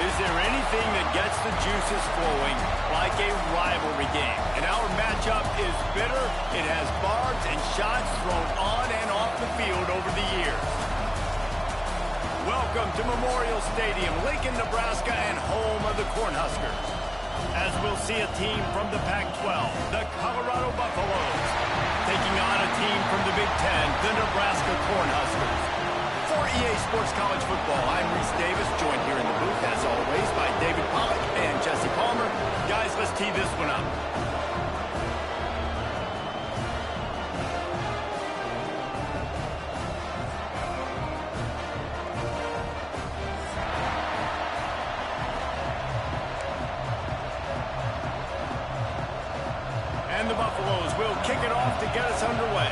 Is there anything that gets the juices flowing like a rivalry game? And our matchup is bitter. It has barbs and shots thrown on and off the field over the years. Welcome to Memorial Stadium, Lincoln, Nebraska, and home of the Cornhuskers. As we'll see a team from the Pac-12, the Colorado Buffaloes, taking on a team from the Big Ten, the Nebraska Cornhuskers. For EA Sports College Football, I'm Reese Davis, joined here in the booth, as always, by David Pollack and Jesse Palmer. Guys, let's tee this one up. And the Buffaloes will kick it off to get us underway.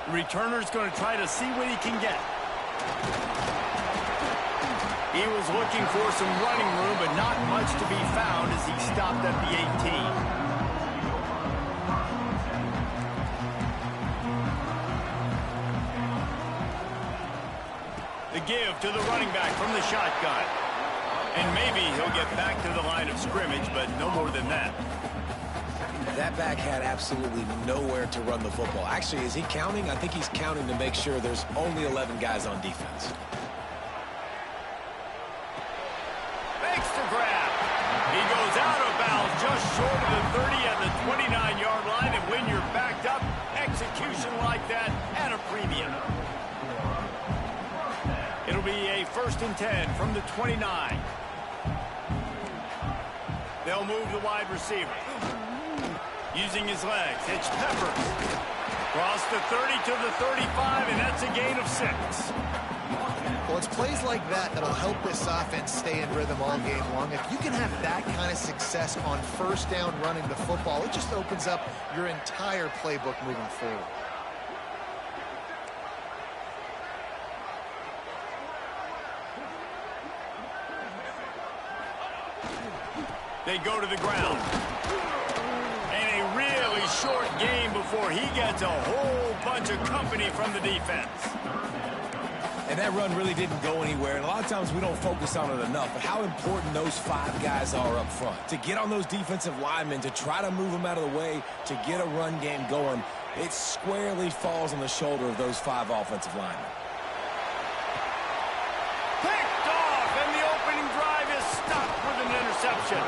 Returner's going to try to see what he can get. He was looking for some running room, but not much to be found as he stopped at the 18. The give to the running back from the shotgun. And maybe he'll get back to the line of scrimmage, but no more than that. That back had absolutely nowhere to run the football. Actually, is he counting? I think he's counting to make sure there's only 11 guys on defense. Makes the grab. He goes out of bounds just short of the 30 at the 29-yard line, and when you're backed up, execution like that at a premium. It'll be a 1st and 10 from the 29. They'll move the wide receiver. Using his legs, it's Peppers. Cross the 30 to the 35, and that's a gain of 6. Well, it's plays like that that'll help this offense stay in rhythm all game long. If you can have that kind of success on 1st down running the football, it just opens up your entire playbook moving forward. They go to the ground. Short game before he gets a whole bunch of company from the defense. And that run really didn't go anywhere, and a lot of times we don't focus on it enough, but how important those 5 guys are up front. To get on those defensive linemen, to try to move them out of the way, to get a run game going, it squarely falls on the shoulder of those 5 offensive linemen. Picked off, and the opening drive is stopped with an interception.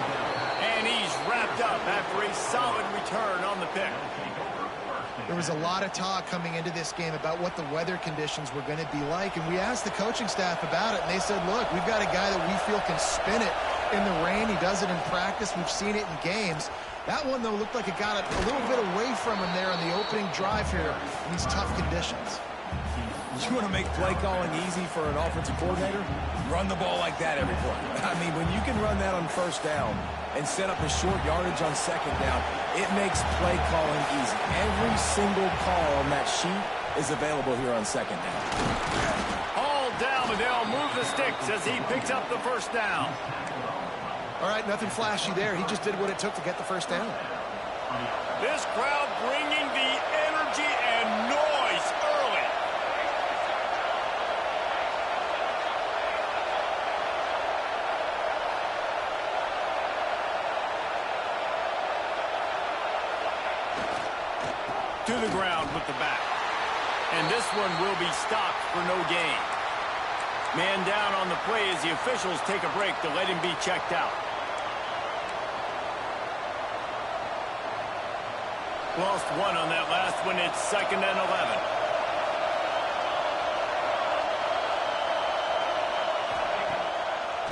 And he's wrapped up after a solid return on the pick. There was a lot of talk coming into this game about what the weather conditions were going to be like, and we asked the coaching staff about it, and they said, look, we've got a guy that we feel can spin it in the rain. He does it in practice. We've seen it in games. That one, though, looked like it got a little bit away from him there on the opening drive here in these tough conditions. You want to make play calling easy for an offensive coordinator? Run the ball like that every play. I mean, when you can run that on 1st down and set up a short yardage on 2nd down, it makes play calling easy. Every single call on that sheet is available here on 2nd down. All down, but they'll move the sticks as he picks up the 1st down. All right, nothing flashy there. He just did what it took to get the 1st down. This crowd bringing the energy and noise early. To the ground with the back. And this one will be stopped for no gain. Man down on the play as the officials take a break to let him be checked out. Lost 1 on that last one. It's 2nd and 11.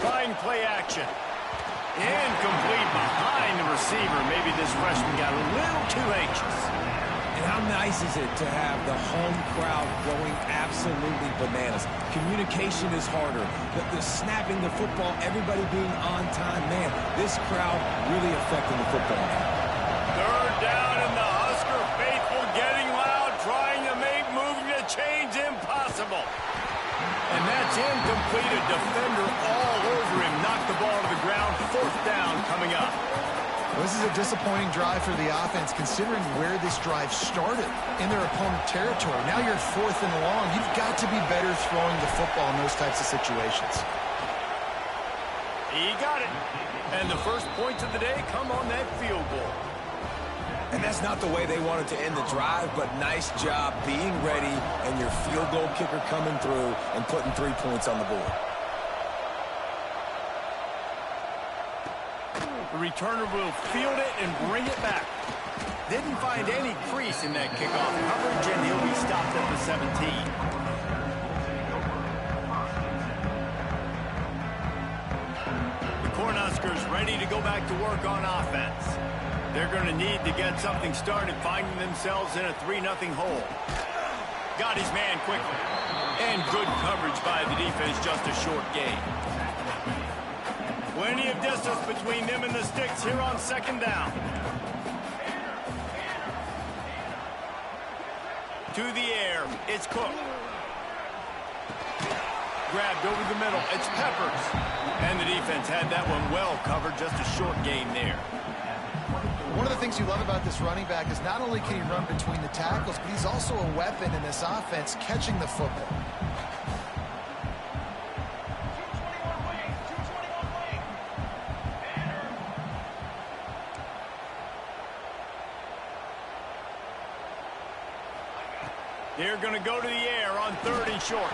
Trying play action. Incomplete behind the receiver. Maybe this freshman got a little too anxious. And how nice is it to have the home crowd going absolutely bananas? Communication is harder. The snapping the football, everybody being on time. Man, this crowd really affecting the football game. 3rd down, and the Husker faithful getting loud, trying to make moving the chains impossible. And that's incomplete. A defender all over him. Knocked the ball to the ground. 4th down coming up. This is a disappointing drive for the offense, considering where this drive started in their opponent territory. Now you're 4th and long. You've got to be better throwing the football in those types of situations. He got it. And the first points of the day come on that field goal. And that's not the way they wanted to end the drive, but nice job being ready and your field goal kicker coming through and putting 3 points on the board. The returner will field it and bring it back. Didn't find any crease in that kickoff coverage, and he'll be stopped at the 17. The Cornhuskers ready to go back to work on offense. They're going to need to get something started, finding themselves in a 3-0 hole. Got his man quickly. And good coverage by the defense, just a short gain. Plenty of distance between them and the sticks here on 2nd down. To the air, it's Cook. Grabbed over the middle, it's Peppers. And the defense had that one well covered, just a short gain there. One of the things you love about this running back is not only can he run between the tackles, but he's also a weapon in this offense catching the football. They're going to go to the air on 3rd and short.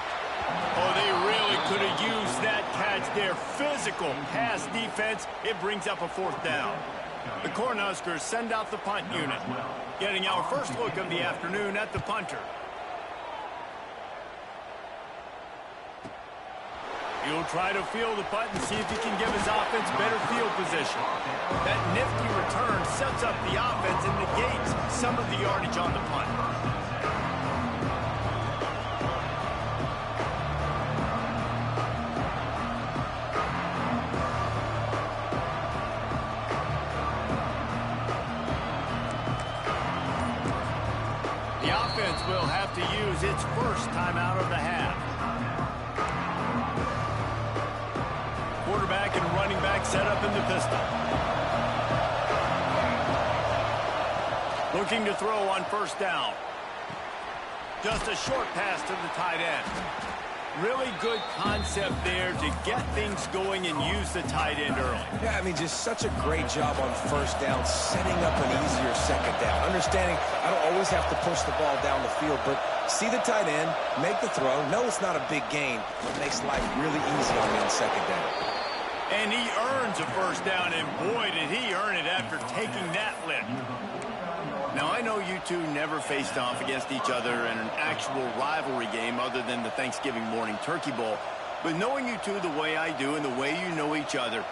Oh, they really could have used that catch there. Physical pass defense. It brings up a 4th down. The Cornhuskers send out the punt unit, getting our first look of the afternoon at the punter. He'll try to field the punt and see if he can give his offense better field position. That nifty return sets up the offense and negates some of the yardage on the punt. Will have to use its first timeout of the half. Quarterback and running back set up in the pistol. Looking to throw on 1st down. Just a short pass to the tight end. Really good concept there to get things going and use the tight end early. Yeah, I mean, just such a great job on 1st down, setting up an easier 2nd down. Understanding I don't always have to push the ball down the field, but see the tight end, make the throw. No, it's not a big gain, but makes life really easy on me on 2nd down. And he earns a 1st down, and boy, did he earn it after taking that lift. Now, I know you two never faced off against each other in an actual rivalry game other than the Thanksgiving morning turkey bowl. But knowing you two the way I do and the way you know each other,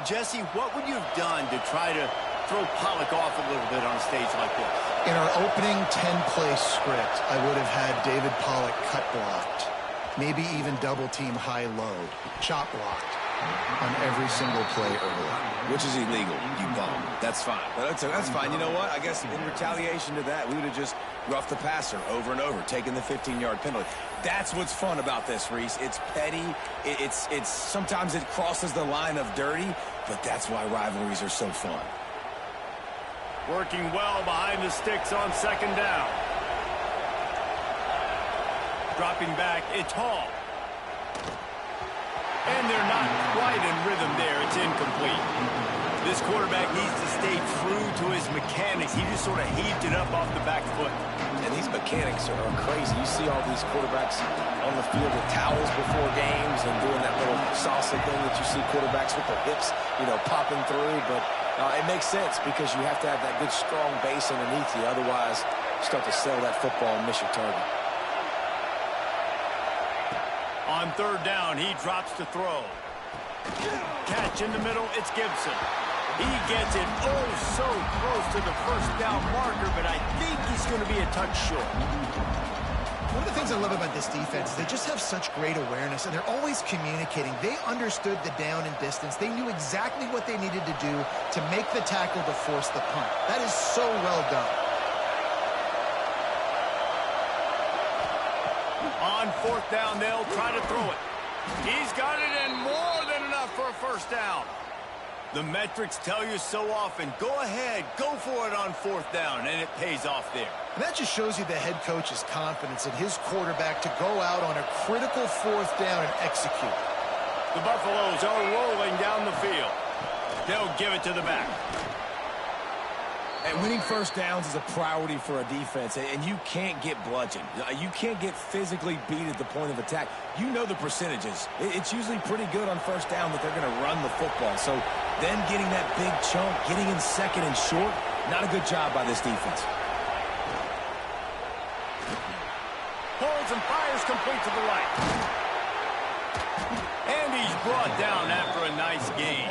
Jesse, what would you have done to try to throw Pollock off a little bit on a stage like this? In our opening 10-play script, I would have had David Pollock cut blocked, maybe even double-team high-load, chop blocked on every single play early. Which is illegal, you bum. That's fine. But that's fine. You know what? I guess in retaliation to that, we would have just roughed the passer over and over, taking the 15-yard penalty. That's what's fun about this, Reese. It's petty. It's sometimes it crosses the line of dirty, but that's why rivalries are so fun. Working well behind the sticks on 2nd down. Dropping back, it's Hall. And they're not quite in rhythm there. It's incomplete. This quarterback needs to stay true to his mechanics. He just sort of heaved it up off the back foot. And these mechanics are crazy. You see all these quarterbacks on the field with towels before games and doing that little salsa thing that you see quarterbacks with their hips, popping through. But it makes sense because you have to have that good, strong base underneath you. Otherwise, you start to sell that football and miss your target. On 3rd down, he drops to throw. Catch in the middle, it's Gibson. He gets it so close to the 1st down marker, but I think he's going to be a touch short. One of the things I love about this defense is they just have such great awareness, and they're always communicating. They understood the down and distance. They knew exactly what they needed to do to make the tackle to force the punt. That is so well done. On 4th down, they'll try to throw it. He's got it, and more than enough for a 1st down. The metrics tell you so often, go ahead, go for it on fourth down, and it pays off there. And that just shows you the head coach's confidence in his quarterback to go out on a critical fourth down and execute. The Buffaloes are rolling down the field. They'll give it to the back. And winning first downs is a priority for a defense, and you can't get bludgeoned. You can't get physically beat at the point of attack. You know the percentages. It's usually pretty good on first down that they're going to run the football. So then getting that big chunk, getting in second and short, not a good job by this defense. Pulls and fires complete to the right. And he's brought down after a nice gain.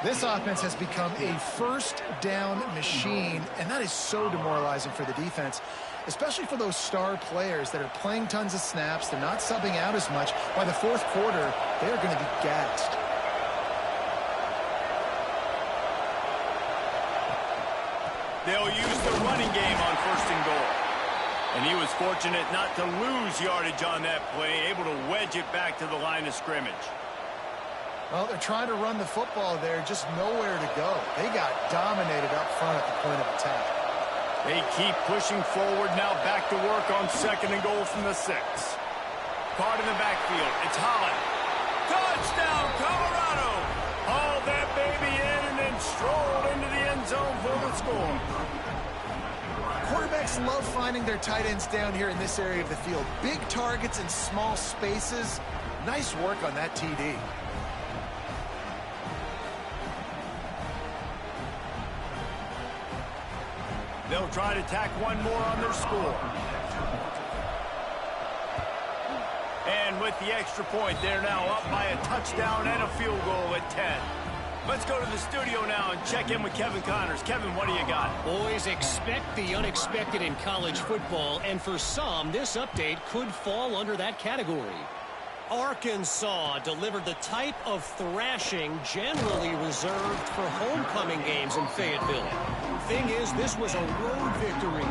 This offense has become a first down machine, and that is so demoralizing for the defense, especially for those star players that are playing tons of snaps. They're not subbing out as much. By the fourth quarter, they're going to be gassed. They'll use the running game on first and goal. And he was fortunate not to lose yardage on that play, able to wedge it back to the line of scrimmage. Well, they're trying to run the football there, just nowhere to go. They got dominated up front at the point of attack. They keep pushing forward, now back to work on second and goal from the 6. Caught in the backfield, it's Holland. Touchdown, Colorado! Hauled that baby in and then strolled into the end zone for the score. Quarterbacks love finding their tight ends down here in this area of the field. Big targets in small spaces. Nice work on that TD. They'll try to tack one more on their score. And with the extra point, they're now up by a touchdown and a field goal at 10. Let's go to the studio now and check in with Kevin Connors. Kevin, what do you got? Boys, expect the unexpected in college football, and for some, this update could fall under that category. Arkansas delivered the type of thrashing generally reserved for homecoming games in Fayetteville. Thing is, this was a road victory,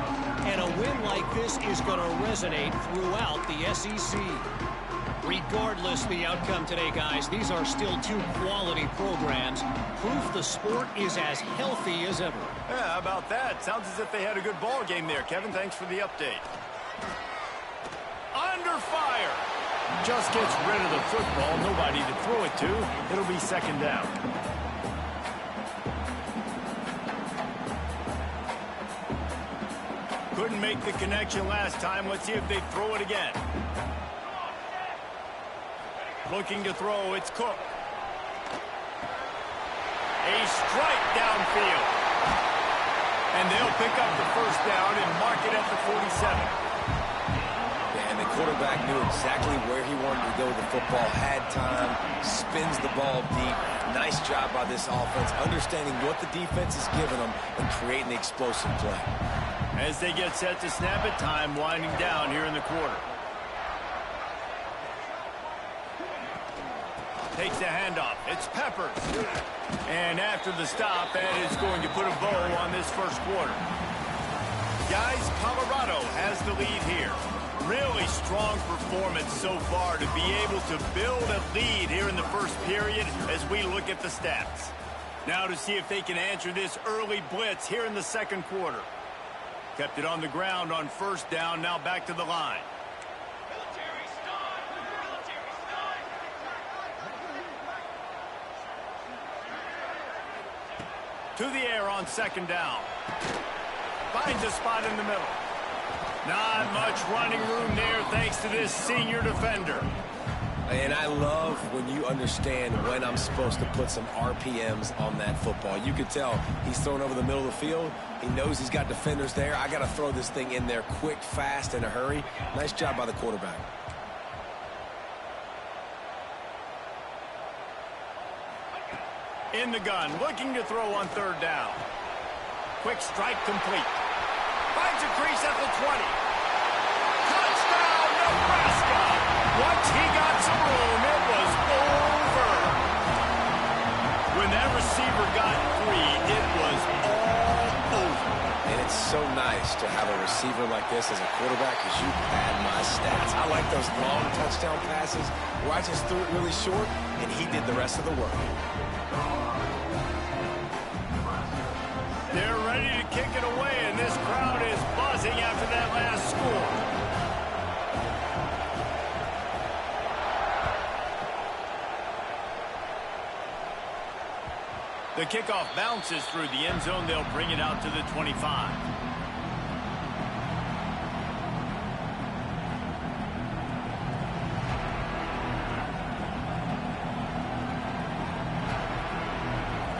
and a win like this is going to resonate throughout the SEC. Regardless the outcome today, guys, these are still two quality programs. Proof the sport is as healthy as ever. Yeah, how about that? Sounds as if they had a good ball game there. Kevin, thanks for the update. Under fire. Just gets rid of the football. Nobody to throw it to. It'll be second down. Couldn't make the connection last time. Let's see if they throw it again. Looking to throw, it's Cook. A strike downfield. And they'll pick up the first down and mark it at the 47. Yeah, and the quarterback knew exactly where he wanted to go with the football, had time, spins the ball deep. Nice job by this offense, understanding what the defense is giving them and creating the explosive play. As they get set to snap it, time winding down here in the quarter. Takes the handoff. It's Peppers. And after the stop, that is going to put a bow on this first quarter. Guys, Colorado has the lead here. Really strong performance so far to be able to build a lead here in the first period as we look at the stats. Now to see if they can answer this early blitz here in the second quarter. Kept it on the ground on first down, now back to the line. To the air on second down. Finds a spot in the middle. Not much running room there thanks to this senior defender. And I love when you understand when I'm supposed to put some RPMs on that football. You can tell he's thrown over the middle of the field. He knows he's got defenders there. I got to throw this thing in there quick, fast, in a hurry. Nice job by the quarterback. In the gun, looking to throw on third down. Quick strike complete. Finds a crease at the 20. Touchdown, Nebraska! Once he got some room, it was over. When that receiver got free, it was all over. And it's so nice to have a receiver like this as a quarterback because you pad my stats. I like those long touchdown passes where I just threw it really short and he did the rest of the work. pausing after that last score. The kickoff bounces through the end zone. They'll bring it out to the 25.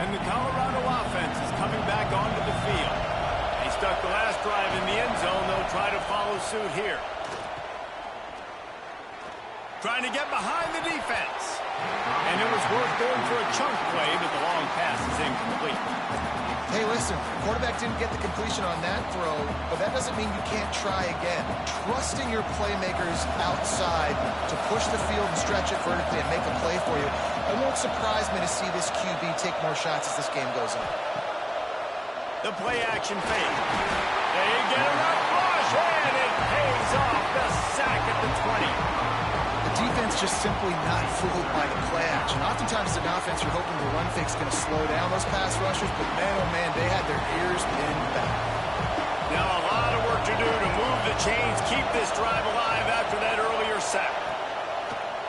And the Colorado offense is coming back onto the field. They stuck the last drive in the end zone. They'll try to follow suit here. Trying to get behind the defense. And it was worth going for a chunk play, but the long pass is incomplete. Hey, listen, quarterback didn't get the completion on that throw, but that doesn't mean you can't try again. Trusting your playmakers outside to push the field and stretch it vertically and make a play for you. It won't surprise me to see this QB take more shots as this game goes on. The play action fake. They get a rough rush, and it pays off. The sack at the 20. The defense just simply not fooled by the play action. Oftentimes, as an offense, you're hoping the run fake's going to slow down those pass rushers, but man, oh man, they had their ears pinned back. Now a lot of work to do to move the chains, keep this drive alive after that earlier sack.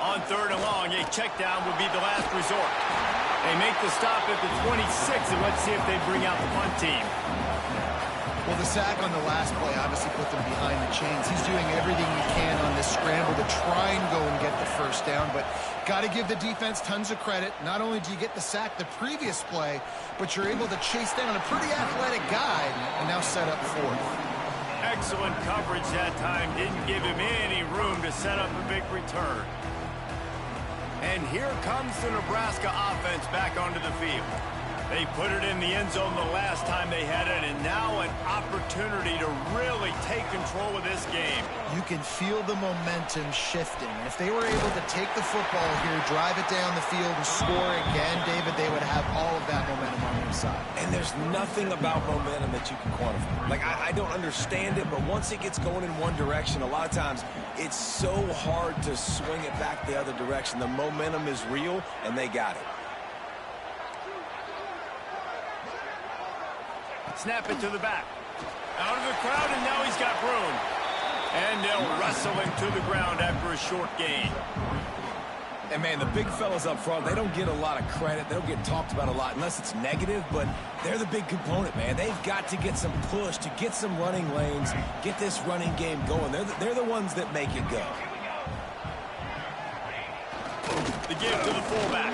On 3rd and long, a check down would be the last resort. They make the stop at the 26, and let's see if they bring out the punt team. Well, the sack on the last play obviously put them behind the chains. He's doing everything he can on this scramble to try and go and get the first down, but got to give the defense tons of credit. Not only do you get the sack the previous play, but you're able to chase down a pretty athletic guy and now set up 4th. Excellent coverage that time. Didn't give him any room to set up a big return. And here comes the Nebraska offense back onto the field. They put it in the end zone the last time they had it, and now an opportunity to really take control of this game. You can feel the momentum shifting. If they were able to take the football here, drive it down the field, and score again, David, they would have all of that momentum on their side. And there's nothing about momentum that you can quantify. Like, I don't understand it, but once it gets going in one direction, a lot of times it's so hard to swing it back the other direction. The momentum is real, and they got it. Snap it to the back. Out of the crowd, and now he's got room. And they'll wrestle him to the ground after a short gain. And, man, the big fellas up front, they don't get a lot of credit. They don't get talked about a lot unless it's negative, but they're the big component, man. They've got to get some push to get some running lanes, get this running game going. They're the ones that make it go. The give to the fullback.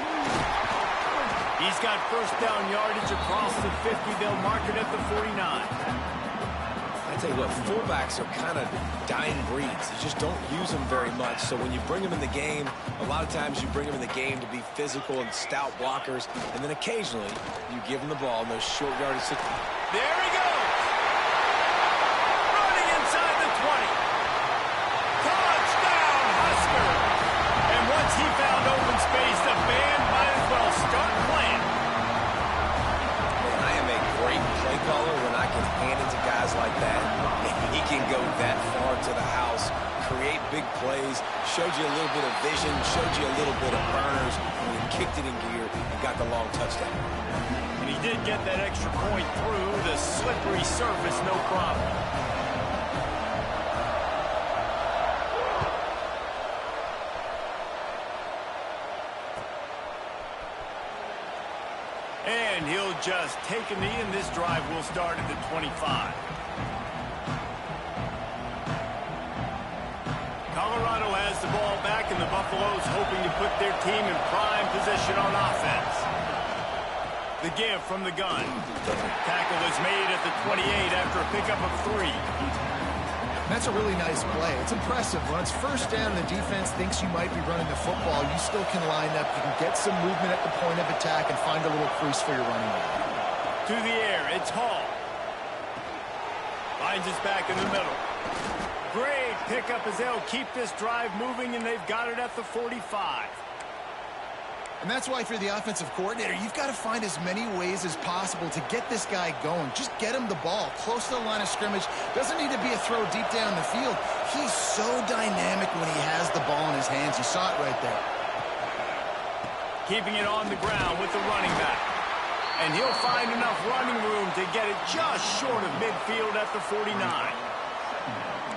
He's got first down yardage across the 50. They'll mark it at the 49. I tell you what, fullbacks are kind of dying breeds. You just don't use them very much. So when you bring them in the game, a lot of times you bring them in the game to be physical and stout blockers, and then occasionally you give them the ball in those short yardage situations. There he goes. Running inside the 20. Touchdown, Husker. And once he found open space, the band might as well start playing. Man, I am a great play caller when I can hand it to guys like that. He can go that far to the house, create big plays, showed you a little bit of vision, showed you a little bit of burners, and then kicked it in gear and got the long touchdown. And he did get that extra point through the slippery surface, no problem. And he'll just take a knee, and this drive will start at the 25. Colorado has the ball back, and the Buffaloes hoping to put their team in prime position on offense. The give from the gun. Tackle is made at the 28 after a pickup of 3. That's a really nice play. It's impressive. When it's first down, the defense thinks you might be running the football. You still can line up. You can get some movement at the point of attack and find a little crease for your running back. To the air, it's Hall. Finds his back in the middle. Great pickup as they'll keep this drive moving, and they've got it at the 45. And that's why, if you're the offensive coordinator, you've got to find as many ways as possible to get this guy going. Just get him the ball close to the line of scrimmage. Doesn't need to be a throw deep down the field. He's so dynamic when he has the ball in his hands. You saw it right there. Keeping it on the ground with the running back. And he'll find enough running room to get it just short of midfield at the 49.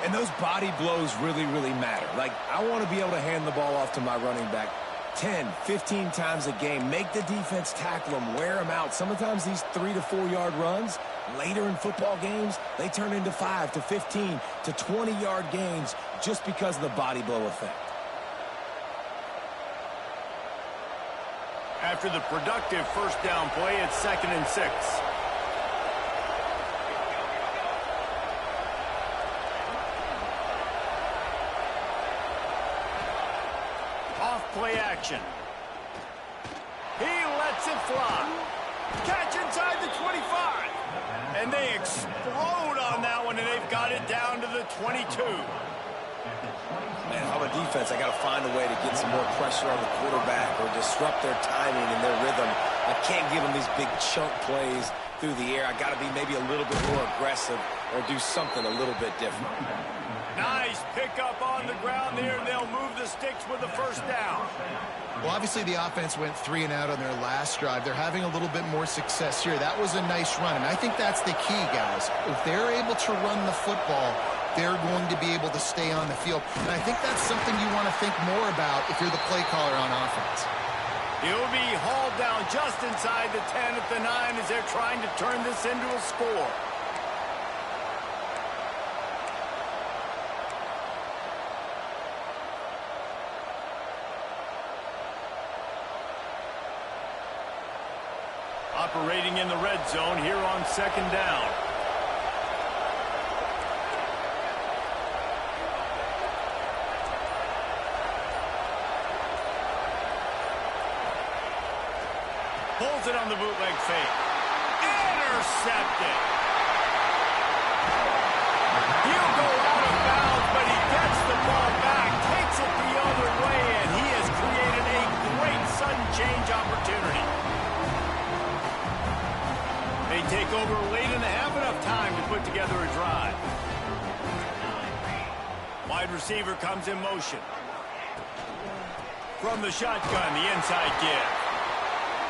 And those body blows really, really matter. Like, I want to be able to hand the ball off to my running back 10, 15 times a game. Make the defense tackle them, wear them out. Sometimes these 3 to 4 yard runs, later in football games, they turn into 5 to 15 to 20 yard gains just because of the body blow effect. After the productive first down play, it's 2nd and 6. Play action. He lets it fly. Catch inside the 25. And they explode on that one, and they've got it down to the 22. Man, how about defense? I got to find a way to get some more pressure on the quarterback or disrupt their timing and their rhythm. I can't give them these big chunk plays through the air. I got to be maybe a little bit more aggressive or do something a little bit different. Nice pickup on the ground there, and they'll move the sticks with the first down. Well, obviously the offense went 3 and out on their last drive. They're having a little bit more success here. That was a nice run, and I think that's the key, guys. If they're able to run the football, they're going to be able to stay on the field. And I think that's something you want to think more about if you're the play caller on offense. He'll be hauled down just inside the 10 at the 9 as they're trying to turn this into a score. Operating in the red zone here on 2nd down. Pulls it on the bootleg fake. Intercepted. He'll go out of bounds, but he gets the ball back, takes it the other way, and he has created a great sudden change opportunity. They take over late in the half, enough time to put together a drive. Wide receiver comes in motion. From the shotgun, the inside give.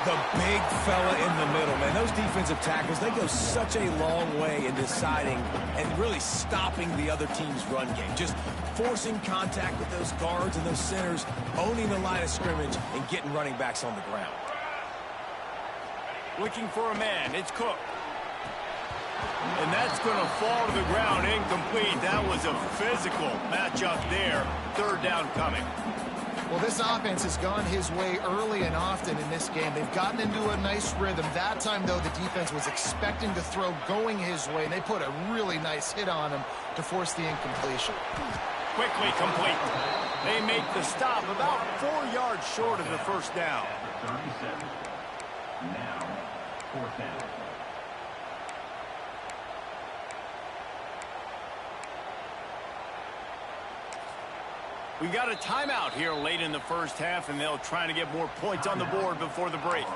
The big fella in the middle, man. Those defensive tackles, they go such a long way in deciding and really stopping the other team's run game. Just forcing contact with those guards and those centers, owning the line of scrimmage, and getting running backs on the ground. Looking for a man. It's Cook. And that's going to fall to the ground incomplete. That was a physical matchup there. 3rd down coming. Well, this offense has gone his way early and often in this game. They've gotten into a nice rhythm. That time, though, the defense was expecting to throw going his way, and they put a really nice hit on him to force the incompletion. Quickly complete. They make the stop about 4 yards short of the first down. 37. Now, 4th down. We got a timeout here late in the first half, and they'll try to get more points on the board before the break.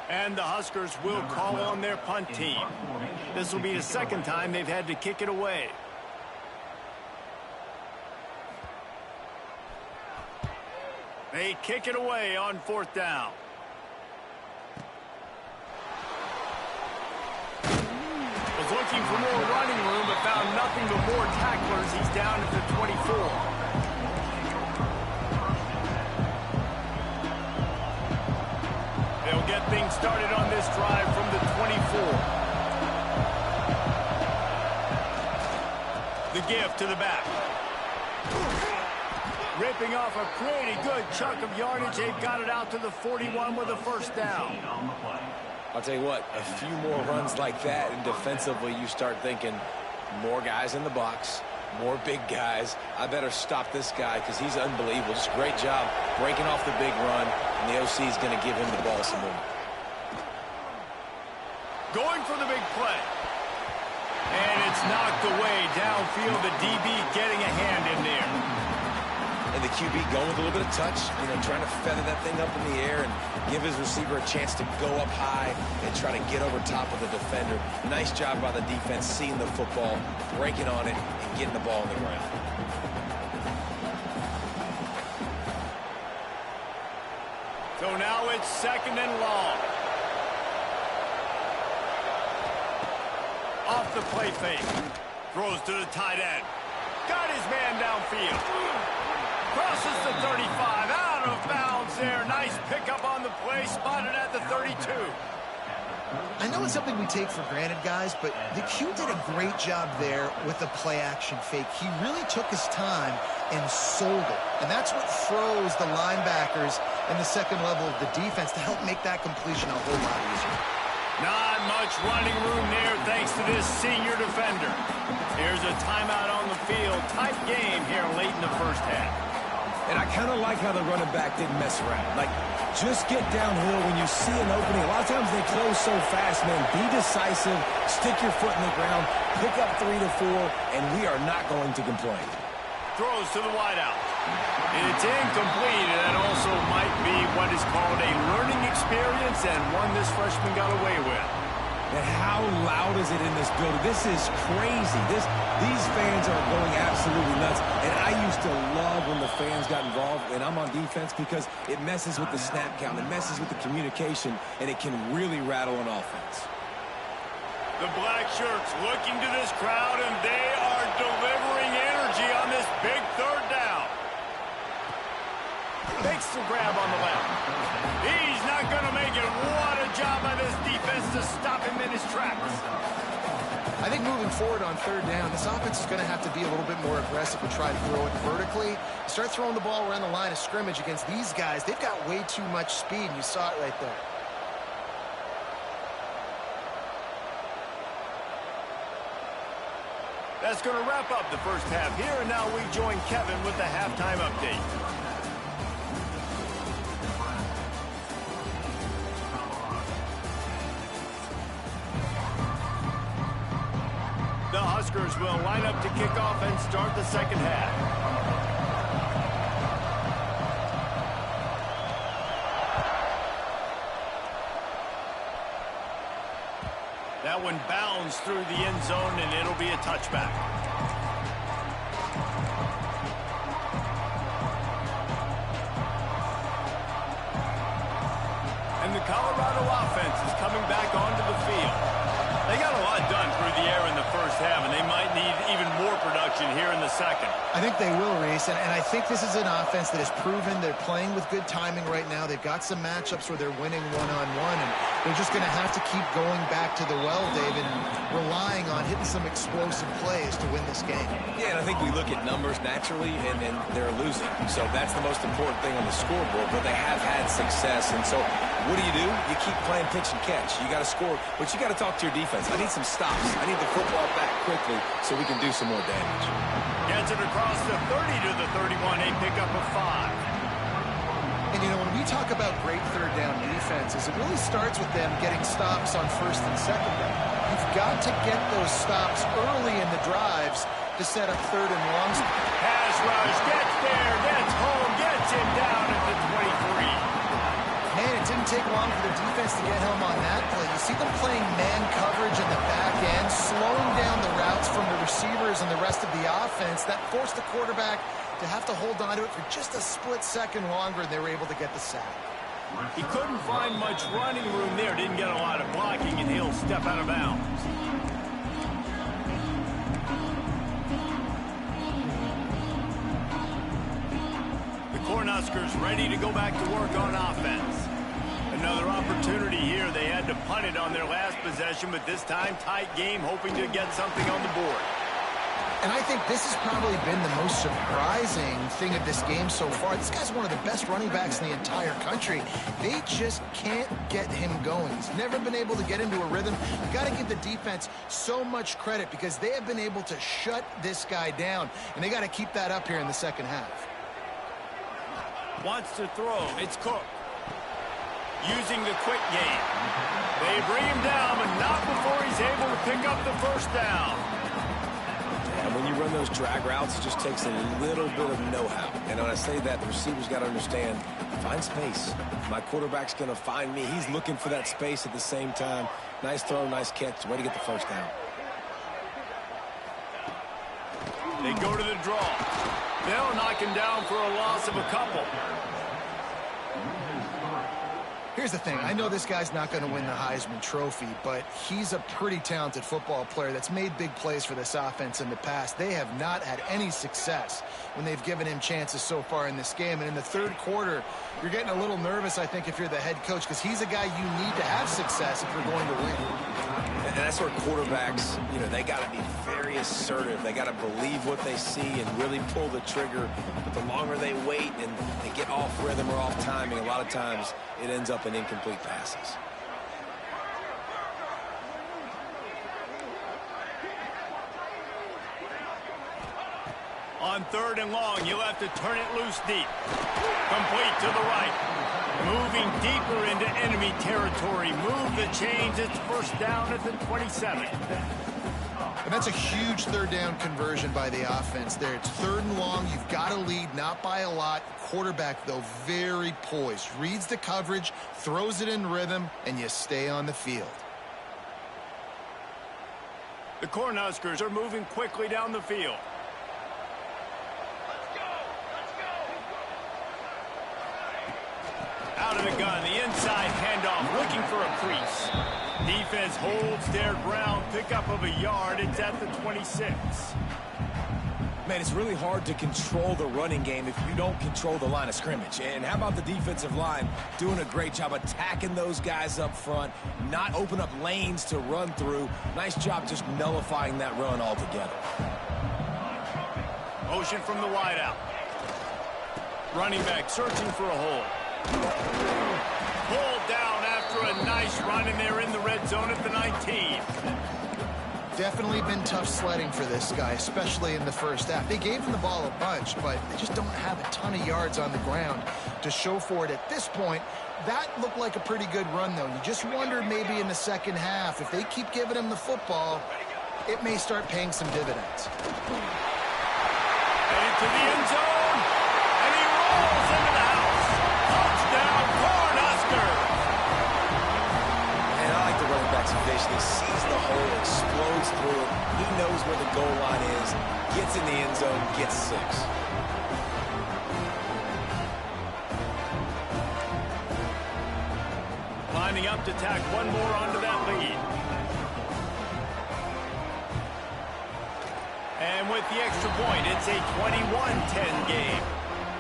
And the Huskers will call on their punt team. This will be the 2nd time they've had to kick it away. They kick it away on 4th down. Was looking for more running room, but found nothing but more tacklers. He's down at the 24. They'll get things started on this drive from the 24. The give to the back. Ripping off a pretty good chunk of yardage. They've got it out to the 41 with a first down. I'll tell you what, a few more runs like that, and defensively you start thinking more guys in the box, more big guys. I better stop this guy because he's unbelievable. Just great job breaking off the big run, and the OC is going to give him the ball some more. Going for the big play. And it's knocked away downfield. The DB getting a hand in there. And the QB going with a little bit of touch, trying to feather that thing up in the air and give his receiver a chance to go up high and try to get over top of the defender. Nice job by the defense, seeing the football, breaking on it, and getting the ball on the ground. So now it's 2nd and long. off the play fake. Throws to the tight end. Got his man downfield. Crosses the 35. Out of bounds there. Nice pickup on the play. Spotted at the 32. I know it's something we take for granted, guys, but the Q did a great job there with the play-action fake. He really took his time and sold it. And that's what froze the linebackers in the second level of the defense to help make that completion a whole lot easier. Not much running room there thanks to this senior defender. Here's a timeout on the field. Tight game here late in the first half. And I kind of like how the running back didn't mess around. Like, just get downhill when you see an opening. A lot of times they close so fast, man. Be decisive, stick your foot in the ground, pick up 3 to 4, and we are not going to complain. Throws to the wideout. It's incomplete, and that also might be what is called a learning experience and one this freshman got away with. And how loud is it in this building? This is crazy. These fans are going absolutely nuts. And I used to love when the fans got involved, and I'm on defense, because it messes with the snap count, it messes with the communication, and it can really rattle an offense. The black shirts looking to this crowd, and they are delivering energy on this big third down. Makes the grab on the left. He's not going to make it. What a job by this defense to stop him in his tracks. I think moving forward on third down, this offense is going to have to be a little bit more aggressive and try to throw it vertically. Start throwing the ball around the line of scrimmage against these guys. They've got way too much speed, and you saw it right there. That's going to wrap up the first half here, and now we join Kevin with the halftime update. The Huskers will line up to kick off and start the second half. That one bounds through the end zone, and it'll be a touchback. And the Colorado offense is coming back onto the field. They got a lot done through the air in the first half, and they might need even more production here in the second. I think they will, Reese, and I think this is an offense that has proven they're playing with good timing right now. They've got some matchups where they're winning one-on-one, and they're just going to have to keep going back to the well, David, and relying on hitting some explosive plays to win this game. Yeah, and I think we look at numbers naturally, and they're losing. So that's the most important thing on the scoreboard, but they have had success. And so what do? You keep playing pitch and catch. You got to score, but you got to talk to your defense. I need some stops. I need the football back quickly so we can do some more damage. Gets it across the 30 to the 31, a pickup of 5. And, you know, when we talk about great third down defenses, it really starts with them getting stops on first and second down. You've got to get those stops early in the drives to set up third and longs. Pass rush, gets there, gets home, gets him down at the 23. Man, it didn't take long for the defense to get home on that play. You see them playing man coverage in the back end, slowing down the routes from the receivers and the rest of the offense. That forced the quarterback to have to hold on to it for just a split second longer, and they were able to get the sack. He couldn't find much running room there. Didn't get a lot of blocking, and he'll step out of bounds. The Cornhuskers ready to go back to work on offense. Another opportunity here. They had to punt it on their last possession, but this time tight game, hoping to get something on the board. And I think this has probably been the most surprising thing of this game so far. This guy's one of the best running backs in the entire country. They just can't get him going. He's never been able to get into a rhythm. You've got to give the defense so much credit because they have been able to shut this guy down, and they got to keep that up here in the second half. Wants to throw. It's Cook. Using the quick game. They bring him down, but not before he's able to pick up the first down. And when you run those drag routes, it just takes a little bit of know-how. And when I say that, the receivers got to understand, find space. My quarterback's going to find me. He's looking for that space at the same time. Nice throw, nice catch. Way to get the first down. They go to the draw. They'll knock him down for a loss of a couple. Here's the thing. I know this guy's not going to win the Heisman Trophy, but he's a pretty talented football player that's made big plays for this offense in the past. They have not had any success when they've given him chances so far in this game. And in the third quarter, you're getting a little nervous, I think, if you're the head coach, because he's a guy you need to have success if you're going to win. And that's where quarterbacks, they got to be very assertive. They got to believe what they see and really pull the trigger. But the longer they wait and they get off rhythm or off timing, a lot of times it ends up in incomplete passes. On 3rd and long, you'll have to turn it loose deep. Complete to the right. Moving deeper into enemy territory. Move the chains. It's first down at the 27. And that's a huge third down conversion by the offense there. It's 3rd and long. You've got to lead, not by a lot. Quarterback, though, very poised. Reads the coverage, throws it in rhythm, and you stay on the field. The Cornhuskers are moving quickly down the field. Out of the gun, the inside handoff, looking for a crease. Defense holds their ground, pickup of a yard. It's at the 26. Man, it's really hard to control the running game if you don't control the line of scrimmage. And how about the defensive line doing a great job attacking those guys up front, not open up lanes to run through. Nice job just nullifying that run altogether. Motion from the wideout. Running back searching for a hole. Pulled down after a nice run, and they're in the red zone at the 19. Definitely been tough sledding for this guy, especially in the first half. They gave him the ball a bunch, but they just don't have a ton of yards on the ground to show for it at this point. That looked like a pretty good run, though. You just wonder maybe in the second half, if they keep giving him the football, it may start paying some dividends. And into the end zone, and he rolls into the house. Touchdown, Cornhuskers! And I like the running back's vision. He sees the hole, explodes through it. He knows where the goal line is, gets in the end zone, gets 6. Lining up to tack one more onto that lead. And with the extra point, it's a 21-10 game.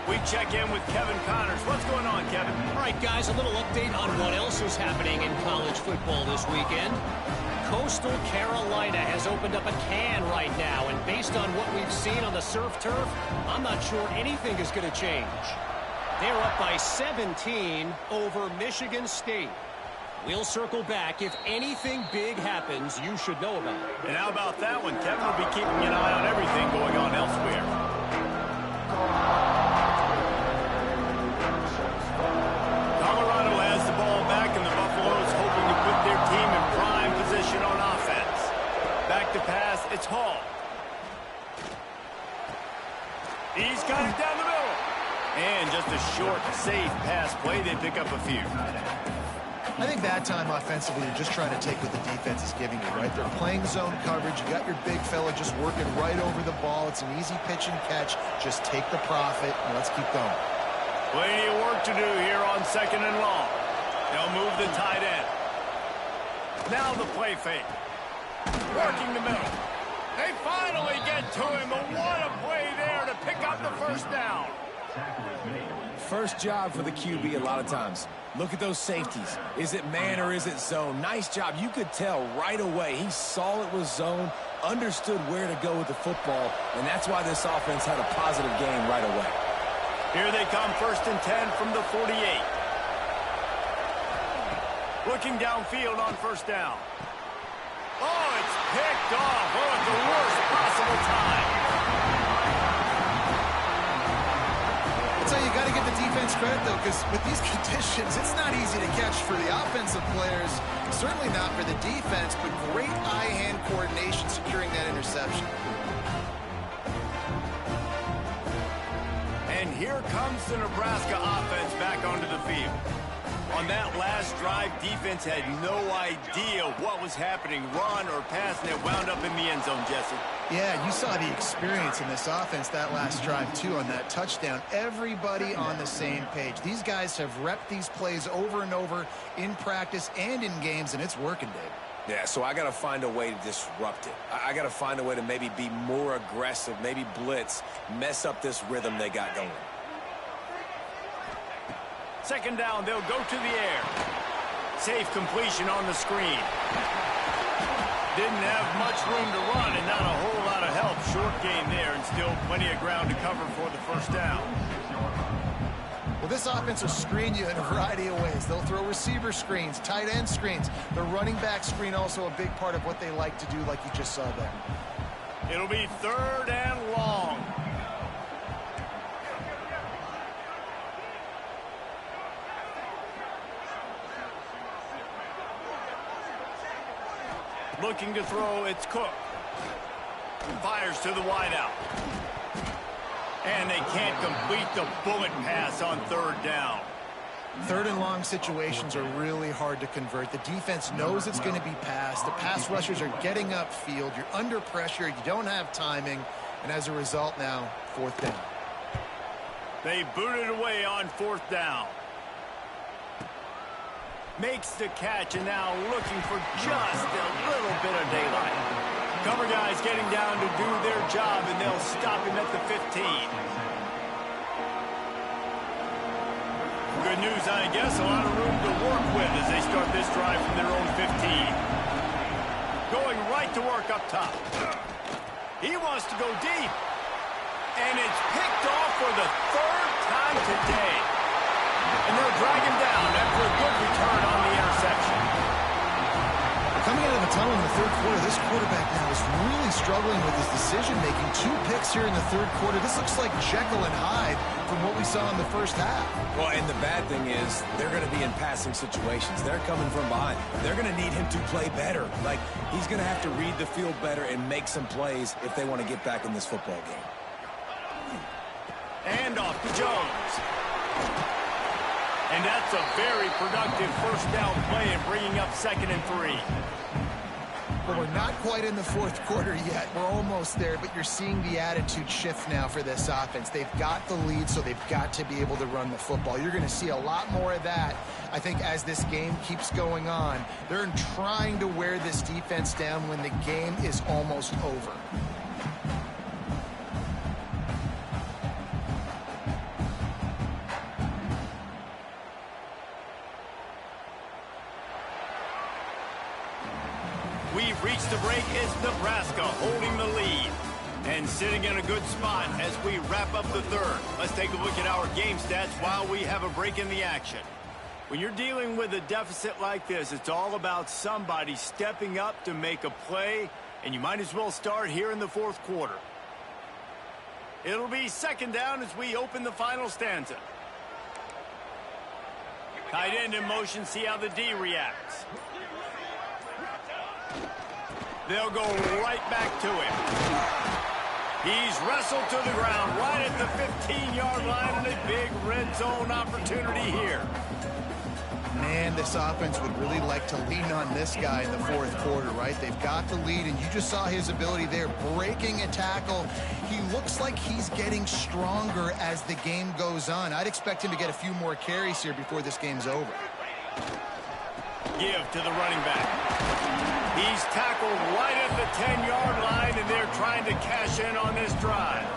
We check in with Kevin Connors. What's going on, Kevin? All right, guys, a little update on what else is happening in college football this weekend. Coastal Carolina has opened up a can right now, and based on what we've seen on the surf turf, I'm not sure anything is going to change. They're up by 17 over Michigan State. We'll circle back. If anything big happens, you should know about it. And how about that one? Kevin will be keeping an eye on everything going on elsewhere. Colorado has the ball back, and the Buffaloes hoping to put their team in prime position on offense. Back to pass, it's Hall. He's got it down the middle. And just a short, safe pass play. They pick up a few. I think that time offensively, you're just trying to take what the defense is giving you, right? They're playing zone coverage. You got your big fella just working right over the ball. It's an easy pitch and catch. Just take the profit, and let's keep going. Plenty of work to do here on 2nd and long. They'll move the tight end. Now the play fake. Working the middle. They finally get to him, but what a play there to pick up the first down. First job for the QB a lot of times. Look at those safeties. Is it man or is it zone? Nice job. You could tell right away. He saw it was zone, understood where to go with the football, and that's why this offense had a positive game right away. Here they come, 1st and 10 from the 48. Looking downfield on 1st down. Oh, it's picked off. Oh, at the worst possible time. So you got to give the defense credit, though, because with these conditions, it's not easy to catch for the offensive players. Certainly not for the defense, but great eye-hand coordination securing that interception. And here comes the Nebraska offense back onto the field. On that last drive, defense had no idea what was happening, run or pass, and it wound up in the end zone, Jesse. Yeah, you saw the experience in this offense that last drive, too, on that touchdown. Everybody on the same page. These guys have repped these plays over and over in practice and in games, and it's working, Dave. Yeah, so I got to find a way to disrupt it. I got to find a way to maybe be more aggressive, maybe blitz, mess up this rhythm they got going. Second down, they'll go to the air. Safe completion on the screen. Didn't have much room to run and not a whole lot of help. Short gain there and still plenty of ground to cover for the first down. Well, this offense will screen you in a variety of ways. They'll throw receiver screens, tight end screens. The running back screen also a big part of what they like to do, like you just saw there. It'll be third and long. Looking to throw, it's Cook. Fires to the wideout. And they can't complete the bullet pass on third down. Third and long situations are really hard to convert. The defense knows it's going to be passed. The pass rushers are getting upfield. You're under pressure. You don't have timing. And as a result now, fourth down. They booted away on fourth down. Makes the catch and now looking for just a little bit of daylight. Cover guys getting down to do their job, and they'll stop him at the 15. Good news, I guess. A lot of room to work with as they start this drive from their own 15. Going right to work up top. He wants to go deep. And it's picked off for the third time today. And they'll drag him down after a good return on the interception. Coming out of the tunnel in the third quarter, this quarterback now is really struggling with his decision-making. 2 picks here in the third quarter. This looks like Jekyll and Hyde from what we saw in the first half. Well, and the bad thing is they're going to be in passing situations. They're coming from behind. They're going to need him to play better. Like, he's going to have to read the field better and make some plays if they want to get back in this football game. And off to Jones. And that's a very productive first down play and bringing up 2nd and 3. Well, we're not quite in the fourth quarter yet. We're almost there, but you're seeing the attitude shift now for this offense. They've got the lead, so they've got to be able to run the football. You're going to see a lot more of that, I think, as this game keeps going on. They're trying to wear this defense down when the game is almost over. We've reached the break. It's Nebraska holding the lead and sitting in a good spot as we wrap up the third. Let's take a look at our game stats while we have a break in the action. When you're dealing with a deficit like this, it's all about somebody stepping up to make a play, and you might as well start here in the fourth quarter. It'll be 2nd down as we open the final stanza. Tight end in motion, see how the D reacts. They'll go right back to him. He's wrestled to the ground right at the 15-yard line, and a big red zone opportunity here. Man, this offense would really like to lean on this guy in the fourth quarter, right? They've got the lead, and you just saw his ability there, breaking a tackle. He looks like he's getting stronger as the game goes on. I'd expect him to get a few more carries here before this game's over. Give to the running back. He's tackled right at the 10-yard line, and they're trying to cash in on this drive.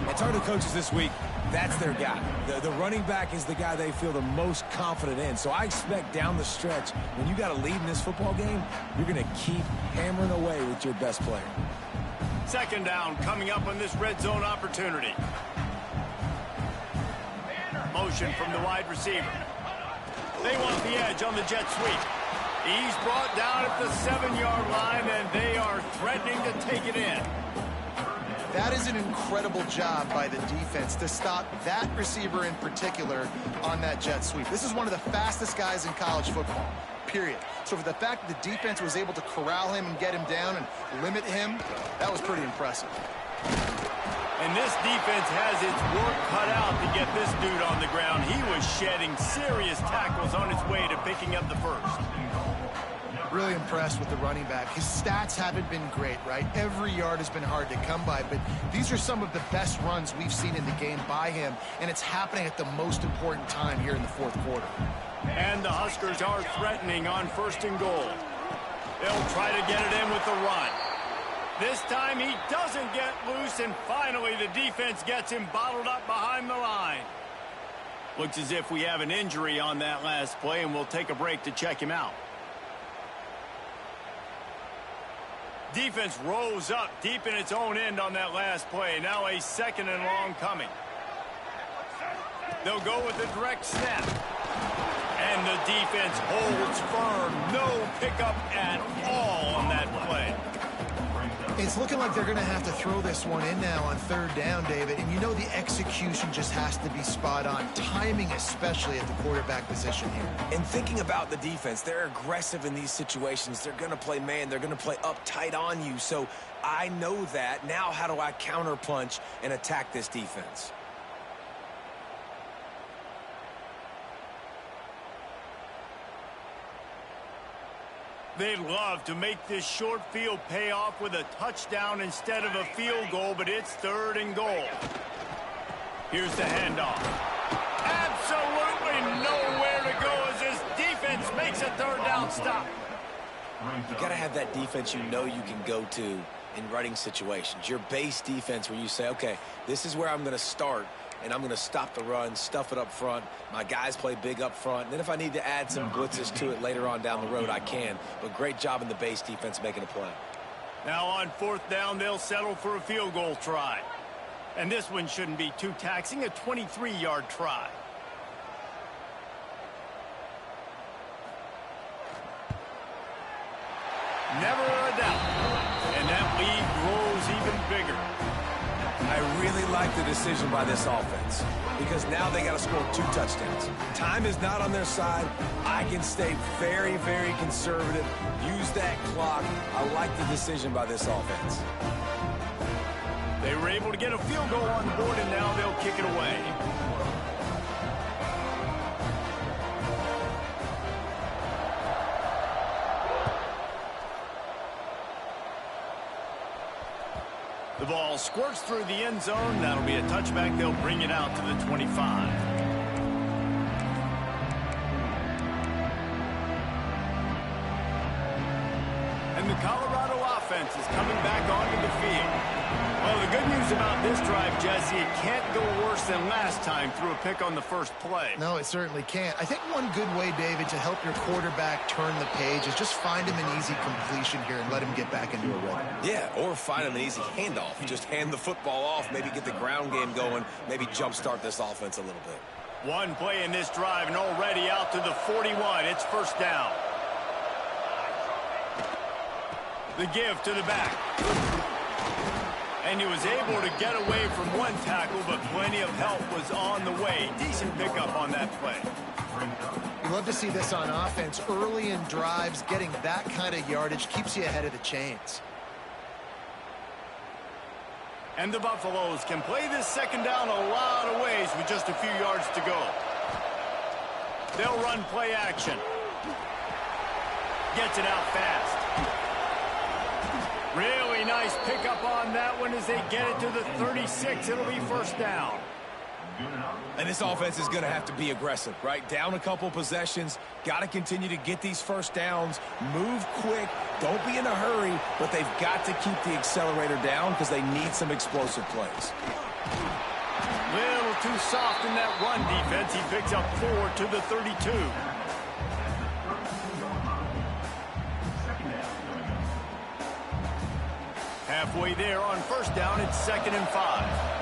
It's hard to coaches this week. That's their guy. The running back is the guy they feel the most confident in. So I expect down the stretch, when you got a lead in this football game, you're going to keep hammering away with your best player. 2nd down coming up on this red zone opportunity. Motion from the wide receiver. They want the edge on the jet sweep. He's brought down at the 7-yard line, and they are threatening to take it in. That is an incredible job by the defense to stop that receiver in particular on that jet sweep. This is one of the fastest guys in college football, period. So for the fact that the defense was able to corral him and get him down and limit him, that was pretty impressive. And this defense has its work cut out to get this dude on the ground. He was shedding serious tackles on his way to picking up the first. Really impressed with the running back. His stats haven't been great, right? Every yard has been hard to come by, but these are some of the best runs we've seen in the game by him, and it's happening at the most important time here in the fourth quarter. And the Huskers are threatening on 1st and goal. They'll try to get it in with the run. This time he doesn't get loose, and finally the defense gets him bottled up behind the line. Looks as if we have an injury on that last play, and we'll take a break to check him out. Defense rose up deep in its own end on that last play. Now a 2nd and long coming. They'll go with the direct snap. And the defense holds firm. No pickup at all on that play. It's looking like they're going to have to throw this one in now on 3rd down, David. And you know the execution just has to be spot on. Timing especially at the quarterback position here. And thinking about the defense, they're aggressive in these situations. They're going to play man. They're going to play up tight on you. So I know that. Now how do I counterpunch and attack this defense? They'd love to make this short field pay off with a touchdown instead of a field goal, but it's 3rd and goal. Here's the handoff. Absolutely nowhere to go as this defense makes a 3rd down stop. You got to have that defense you know you can go to in running situations. Your base defense where you say, okay, this is where I'm going to start, and I'm going to stop the run, stuff it up front. My guys play big up front. And then if I need to add some blitzes to it later on down the road, I can. But great job in the base defense making a play. Now on 4th down, they'll settle for a field goal try. And this one shouldn't be too taxing, a 23-yard try. Never a doubt. And that lead grows even bigger. I really like the decision by this offense because now they got to score 2 touchdowns. Time is not on their side. I can stay very, very conservative. Use that clock. I like the decision by this offense. They were able to get a field goal on the board, and now they'll kick it away. The ball squirts through the end zone. That'll be a touchback. They'll bring it out to the 25. And the Colorado offense is coming back onto the field. Well, the good news about this drive, Jesse, it can't go worse than last time through a pick on the first play. No, it certainly can't. I think one good way, David, to help your quarterback turn the page is just find him an easy completion here and let him get back into a rhythm. Yeah, or find him an easy handoff. Just hand the football off, maybe get the ground game going, maybe jumpstart this offense a little bit. One play in this drive and already out to the 41. It's 1st down. The give to the back. And he was able to get away from one tackle, but plenty of help was on the way. Decent pickup on that play. You love to see this on offense. Early in drives, getting that kind of yardage keeps you ahead of the chains. And the Buffaloes can play this 2nd down a lot of ways with just a few yards to go. They'll run play action. Gets it out fast. Really nice pickup on that one as they get it to the 36. It'll be 1st down. And this offense is going to have to be aggressive, right? Down a couple possessions. Got to continue to get these 1st downs. Move quick. Don't be in a hurry, but they've got to keep the accelerator down because they need some explosive plays. Little too soft in that run defense. He picks up 4 to the 32. Halfway there on 1st down, it's 2nd and 5.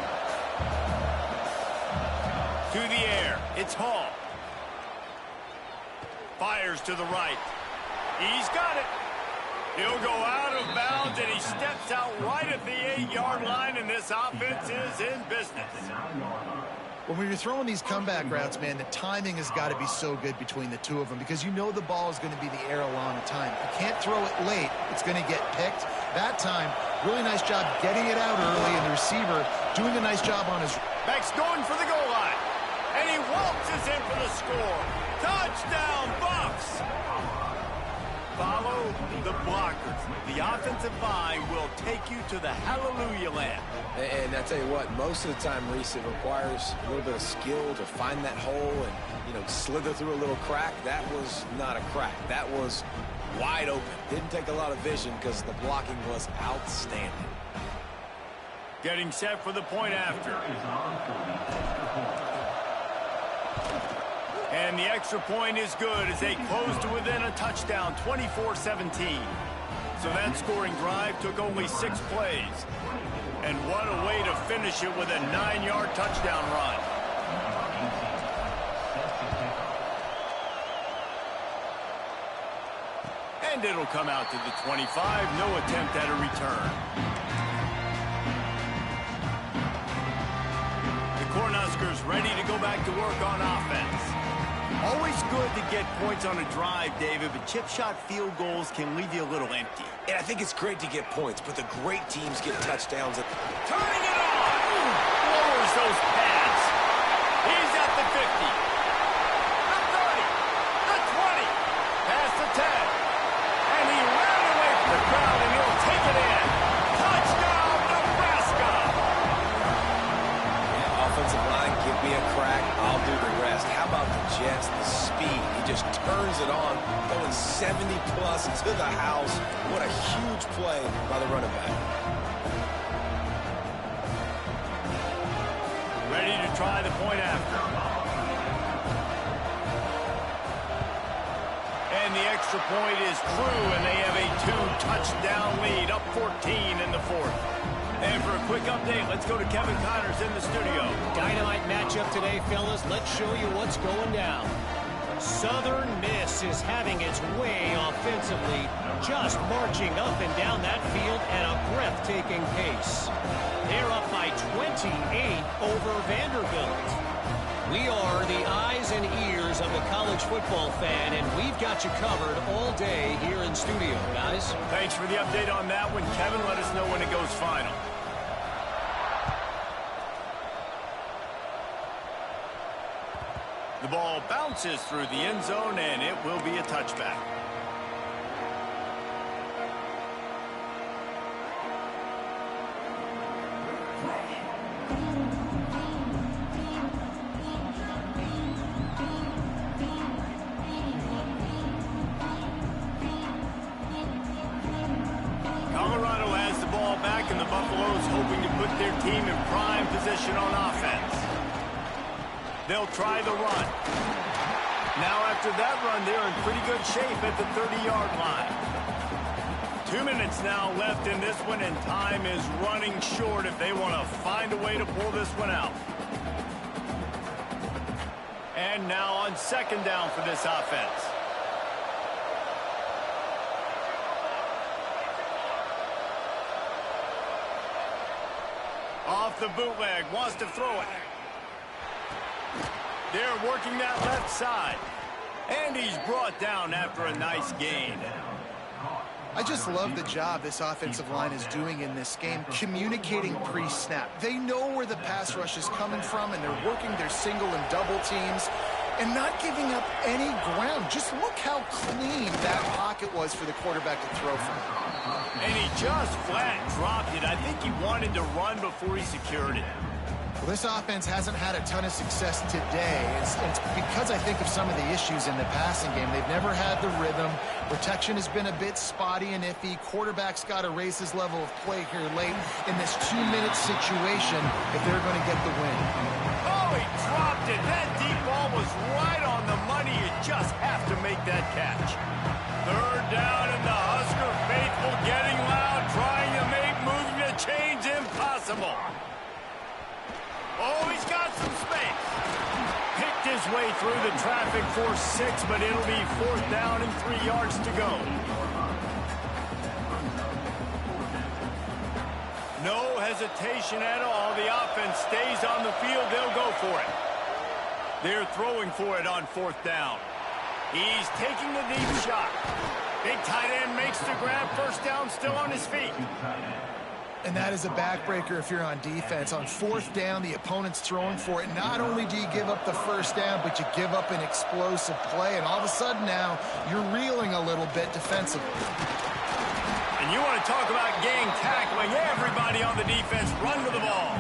To the air, it's Hall. Fires to the right. He's got it. He'll go out of bounds, and he steps out right at the 8-yard line, and this offense is in business. When you're throwing these comeback routes, man, the timing has got to be so good between the two of them because you know the ball is going to be in the air a long time. You can't throw it late. It's going to get picked. That time, really nice job getting it out early, and the receiver doing a nice job on his... Beck's going for the goal line, and he waltzes in for the score. Touchdown, Bucks! follow the blockers. The offensive line will take you to the hallelujah land. And I tell you what, most of the time, Reese, it requires a little bit of skill to find that hole and, slither through a little crack. That was not a crack. That was wide open. Didn't take a lot of vision because the blocking was outstanding. Getting set for the point after. And the extra point is good as they close to within a touchdown, 24-17. So that scoring drive took only 6 plays. And what a way to finish it with a 9-yard touchdown run. And it'll come out to the 25. No attempt at a return. The Cornhuskers ready to go back to work on offense. Always good to get points on a drive, David, but chip shot field goals can leave you a little empty. And I think it's great to get points, but the great teams get touchdowns. Turning it on! Lowers those pads. He's at the 50. The 30. The 20. Past the 10. And he ran away from the crowd, and he'll take it in. Touchdown, Nebraska! Yeah, offensive line, give me a crack. I'll do the rest. How about the Jets, the speed? He just turns it on, going 70-plus to the house. What a huge play by the running back. Ready to try the point after. And the extra point is true, and they have a 2-touchdown lead, up 14 in the 4th. And for a quick update, let's go to Kevin Connors in the studio. Dynamite matchup today, fellas. Let's show you what's going down. Southern Miss is having its way offensively, just marching up and down that field at a breathtaking pace. They're up by 28 over Vanderbilt. We are the eyes and ears of the college football fan, and we've got you covered all day here in studio, guys. Thanks for the update on that one, Kevin. Let us know when it goes final. The ball bounces through the end zone, and it will be a touchback. Colorado has the ball back, and the Buffaloes hoping to put their team in prime position on offense. They'll try the run. Now after that run, they're in pretty good shape at the 30-yard line. 2 minutes now left in this one, and time is running short if they want to find a way to pull this one out. And now on 2nd down for this offense. Off the bootleg, wants to throw it. They're working that left side. And he's brought down after a nice gain. I just love the job this offensive line is doing in this game, communicating pre-snap. They know where the pass rush is coming from, and they're working their single and double teams and not giving up any ground. Just look how clean that pocket was for the quarterback to throw from. And he just flat dropped it. I think he wanted to run before he secured it. Well, this offense hasn't had a ton of success today. It's because I think of some of the issues in the passing game. They've never had the rhythm. Protection has been a bit spotty and iffy. Quarterback's got to raise his level of play here late in this 2-minute situation if they're going to get the win. Oh, he dropped it. That deep ball was right on the money. You just have to make that catch. 3rd down, and the Husker faithful getting loud, trying to make moving the chains impossible. Oh, he's got some space. Picked his way through the traffic for 6, but it'll be 4th down and 3 yards to go. No hesitation at all. The offense stays on the field. They'll go for it. They're throwing for it on 4th down. He's taking the deep shot. Big tight end makes the grab. 1st down, still on his feet. And that is a backbreaker if you're on defense. On fourth down, the opponent's throwing for it. Not only do you give up the first down, but you give up an explosive play. And all of a sudden now, you're reeling a little bit defensively. And you want to talk about gang tackling. Everybody on the defense run to the ball.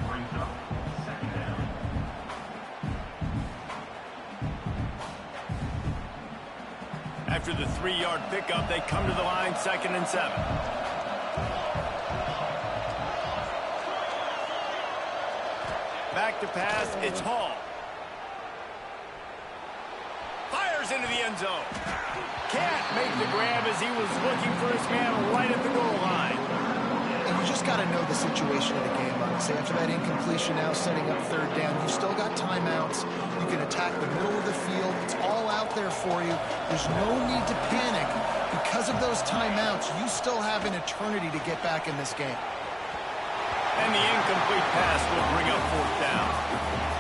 Brings up second down. After the 3-yard pickup, they come to the line, 2nd and 7. Back to pass, it's Hall. Fires into the end zone. Can't make the grab as he was looking for his man right at the goal line. And you just got to know the situation of the game, honestly. After that incompletion now setting up third down, you still got timeouts. You can attack the middle of the field. It's all out there for you. There's no need to panic. Because of those timeouts, you still have an eternity to get back in this game. And the incomplete pass will bring up 4th down.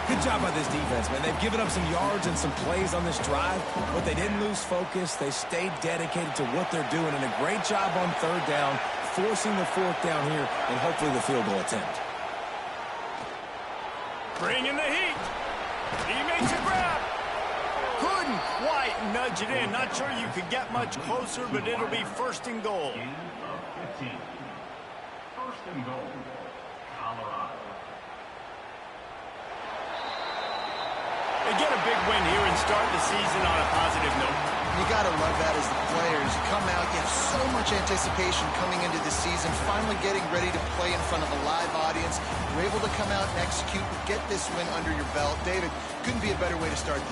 Good job by this defense, man. They've given up some yards and some plays on this drive, but they didn't lose focus. They stayed dedicated to what they're doing, and a great job on third down, forcing the 4th down here, and hopefully the field goal attempt. Bringing the heat. He makes a grab. Couldn't quite nudge it in. Not sure you could get much closer, but it'll be 1st and goal. Gain of 15. 1st and goal. Colorado. They get a big win here and start the season on a positive note. You got to love that as the players. You come out, you have so much anticipation coming into the season, finally getting ready to play in front of a live audience. You're able to come out and execute, get this win under your belt. David, couldn't be a better way to start the year.